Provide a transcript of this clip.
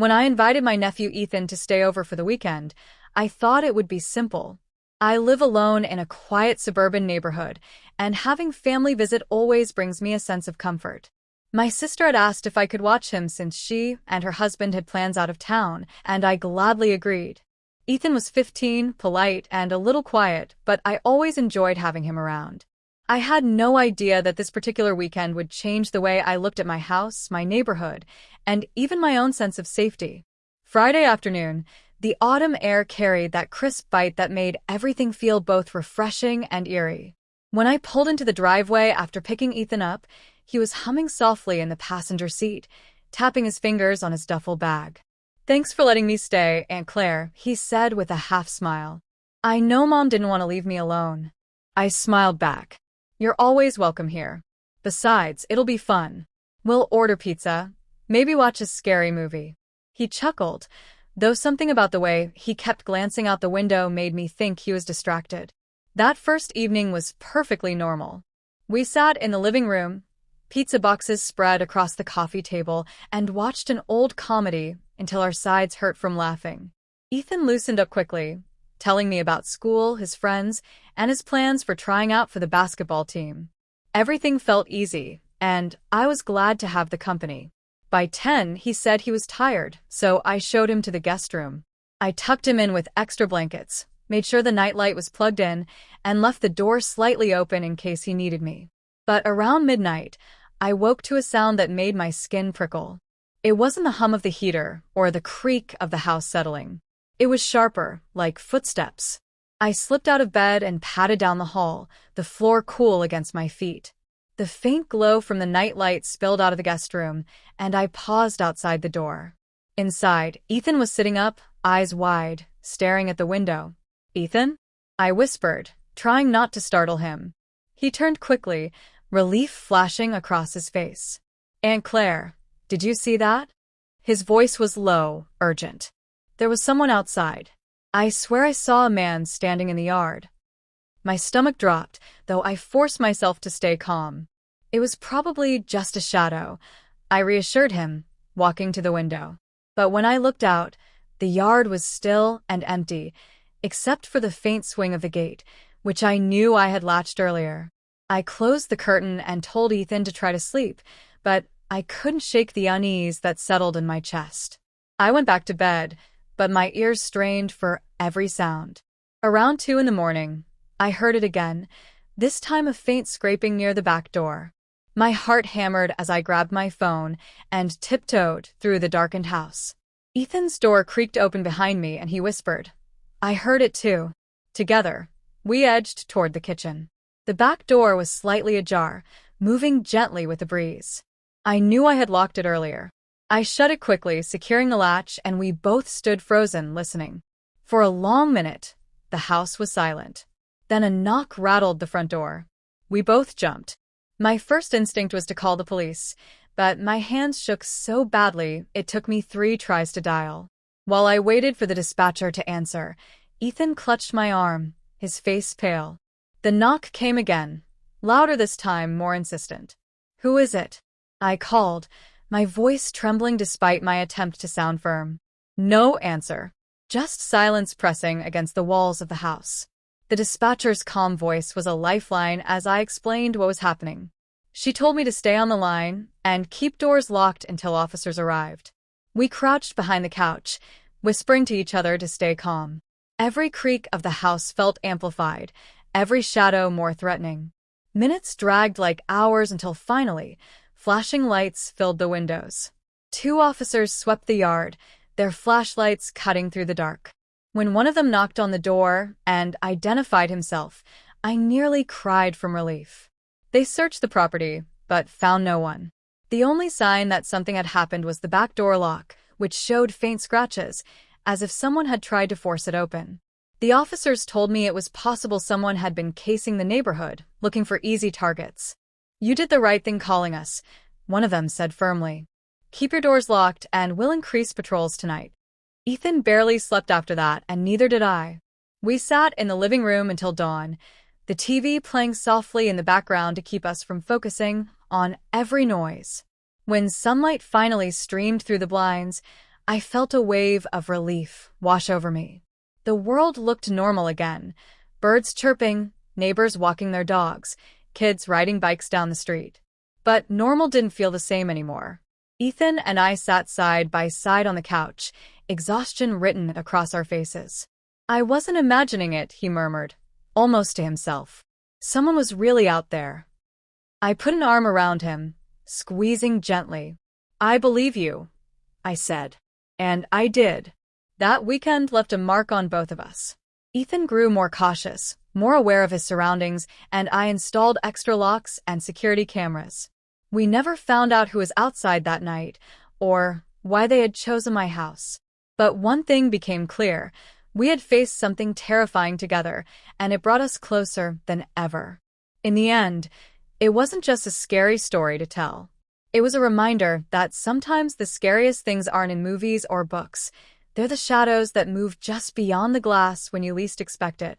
When I invited my nephew Ethan to stay over for the weekend, I thought it would be simple. I live alone in a quiet suburban neighborhood, and having family visit always brings me a sense of comfort. My sister had asked if I could watch him since she and her husband had plans out of town, and I gladly agreed. Ethan was 15, polite, and a little quiet, but I always enjoyed having him around. I had no idea that this particular weekend would change the way I looked at my house, my neighborhood, and even my own sense of safety. Friday afternoon, the autumn air carried that crisp bite that made everything feel both refreshing and eerie. When I pulled into the driveway after picking Ethan up, he was humming softly in the passenger seat, tapping his fingers on his duffel bag. "Thanks for letting me stay, Aunt Claire," he said with a half smile. "I know Mom didn't want to leave me alone." I smiled back. "You're always welcome here. Besides, it'll be fun. We'll order pizza, maybe watch a scary movie." He chuckled, though something about the way he kept glancing out the window made me think he was distracted. That first evening was perfectly normal. We sat in the living room, pizza boxes spread across the coffee table, and watched an old comedy until our sides hurt from laughing. Ethan loosened up quickly, telling me about school, his friends, and his plans for trying out for the basketball team. Everything felt easy, and I was glad to have the company. By 10, he said he was tired, so I showed him to the guest room. I tucked him in with extra blankets, made sure the nightlight was plugged in, and left the door slightly open in case he needed me. But around midnight, I woke to a sound that made my skin prickle. It wasn't the hum of the heater or the creak of the house settling. It was sharper, like footsteps. I slipped out of bed and padded down the hall, the floor cool against my feet. The faint glow from the nightlight spilled out of the guest room, and I paused outside the door. Inside, Ethan was sitting up, eyes wide, staring at the window. "Ethan?" I whispered, trying not to startle him. He turned quickly, relief flashing across his face. "Aunt Claire, did you see that?" His voice was low, urgent. "There was someone outside. I swear I saw a man standing in the yard." My stomach dropped, though I forced myself to stay calm. "It was probably just a shadow," I reassured him, walking to the window. But when I looked out, the yard was still and empty, except for the faint swing of the gate, which I knew I had latched earlier. I closed the curtain and told Ethan to try to sleep, but I couldn't shake the unease that settled in my chest. I went back to bed, but my ears strained for every sound. Around 2 in the morning, I heard it again, this time a faint scraping near the back door. My heart hammered as I grabbed my phone and tiptoed through the darkened house. Ethan's door creaked open behind me and he whispered. I heard it too. Together, we edged toward the kitchen. The back door was slightly ajar, moving gently with the breeze. I knew I had locked it earlier. I shut it quickly, securing the latch, and we both stood frozen, listening. For a long minute, the house was silent. Then a knock rattled the front door. We both jumped. My first instinct was to call the police, but my hands shook so badly it took me 3 tries to dial. While I waited for the dispatcher to answer, Ethan clutched my arm, his face pale. The knock came again, louder this time, more insistent. "Who is it?" I called, my voice trembling despite my attempt to sound firm. No answer, just silence pressing against the walls of the house. The dispatcher's calm voice was a lifeline as I explained what was happening. She told me to stay on the line and keep doors locked until officers arrived. We crouched behind the couch, whispering to each other to stay calm. Every creak of the house felt amplified, every shadow more threatening. Minutes dragged like hours until finally, flashing lights filled the windows. 2 officers swept the yard, their flashlights cutting through the dark. When one of them knocked on the door and identified himself, I nearly cried from relief. They searched the property, but found no one. The only sign that something had happened was the back door lock, which showed faint scratches, as if someone had tried to force it open. The officers told me it was possible someone had been casing the neighborhood, looking for easy targets. "You did the right thing calling us," one of them said firmly. "Keep your doors locked and we'll increase patrols tonight." Ethan barely slept after that, and neither did I. We sat in the living room until dawn, the TV playing softly in the background to keep us from focusing on every noise. When sunlight finally streamed through the blinds, I felt a wave of relief wash over me. The world looked normal again. Birds chirping, neighbors walking their dogs, kids riding bikes down the street. But normal didn't feel the same anymore. Ethan and I sat side by side on the couch, exhaustion written across our faces. "I wasn't imagining it," he murmured, almost to himself. "Someone was really out there." I put an arm around him, squeezing gently. "I believe you," I said. And I did. That weekend left a mark on both of us. Ethan grew more cautious, more aware of his surroundings, and I installed extra locks and security cameras. We never found out who was outside that night, or why they had chosen my house. But one thing became clear. We had faced something terrifying together, and it brought us closer than ever. In the end, it wasn't just a scary story to tell. It was a reminder that sometimes the scariest things aren't in movies or books. They're the shadows that move just beyond the glass when you least expect it.